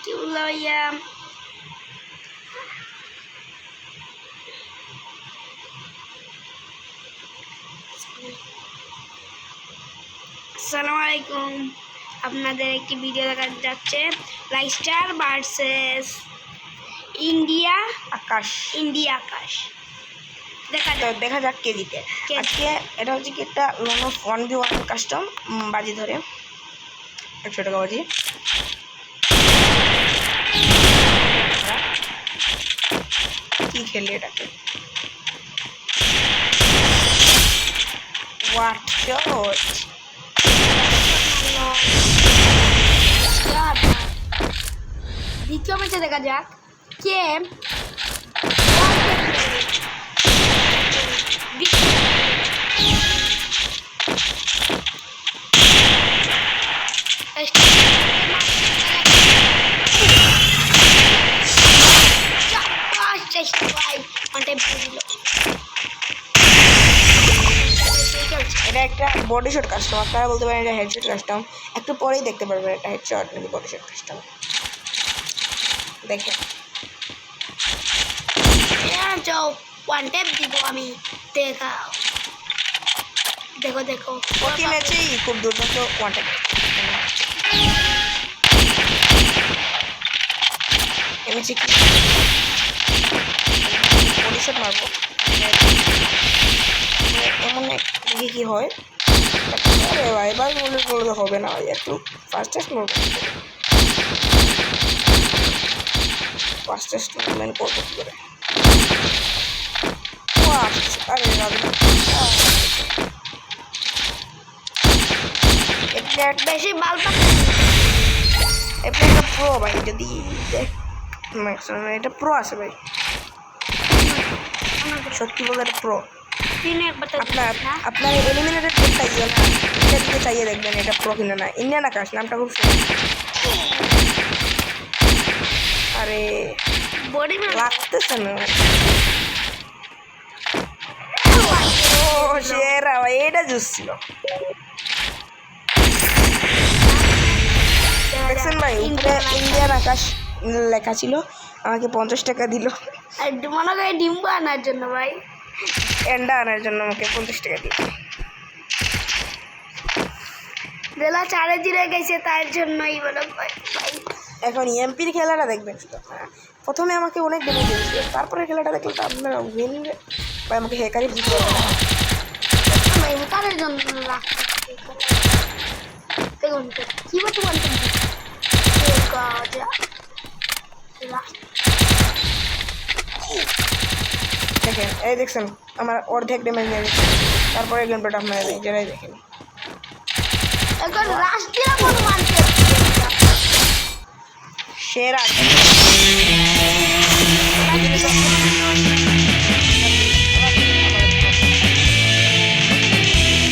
কি বললো ভাইয়া? আসসালামু আলাইকুম। আপনাদের একটি ভিডিও দেখা যাচ্ছে, লাইস্টার ভার্সেস ইন্ডিয়া আকাশ। দেখা যাক কে জিতে। আজকে এটা হচ্ছে কি একটা লোন অফ 1v1 কাস্টম বাজি ধরে 100 টাকা বাজি। কি খেলে এটাকে? What shot! দ্বিতীয় ম্যাচে দেখা যাক কে এটা একটা বডি শট কাস্টম। আপনারা বলতে পারেন এটা হেডশট কাস্টম, একটু পরেই দেখতে পারবেন এটা হেডশট নাকি বডি শট কাস্টম। দেখেন ওয়ান ট্যাপ দিব আমি। দেখো প্রতি ম্যাচেই খুব দুর্দান্ত ওয়ান ট্যাপ। এমএসি কি বডি শট মারবো, এমন দেখি কি হয়। আরে ভাই এবার বলে হবে না ভাই, একটু ফাস্টেস্ট মুভমেন্ট করবো কি করে? আরে বেশি মাল এটা প্রো ভাই, যদি দেখ ম্যাক্সিমাম এটা প্রো আছে ভাই, সত্যি বলতে এটা প্রো। আপনার এলিমিনেটেড চাইয়ে না, এটা দিকে চাইয়ে দেখবেন এটা প্রো কিনা না। ইন্ডিয়ান আকাশ নামটা খুব সুন্দর। আরে বডি লাগতেছে না। ও সেরা ভাই, এটা জুস ছিল। দেখছেন ভাই উপরে ইন্ডিয়ান আকাশ লেখা ছিল, আমাকে 50 টাকা দিল। আর মনে করে ডিম্বু আনার জন্য ভাই, এন্ডা আনার জন্য আমাকে 50 টাকা দিল। বেলা 4 গেছে তার জন্যই বলো ভাই। এখন এমপির খেলাটা দেখবেন শুধু। প্রথমে আমাকে অনেক ডেমে দিয়েছিল, তারপরে খেলাটা দেখলে তো আপনারা উইন বা আমাকে হ্যাকারই বুঝতে পারবেন। হ্যাকারের জন্য দেখুন কি বলতে বলতেন। দেখেন এই দেখছেন আমার অর্ধেক ড্যামেজ নিয়ে গেছে, তারপরে গেম প্লেটা আপনারা নিজেরাই দেখেন। এখন রাষ্ট্রীয় মানতে সেরা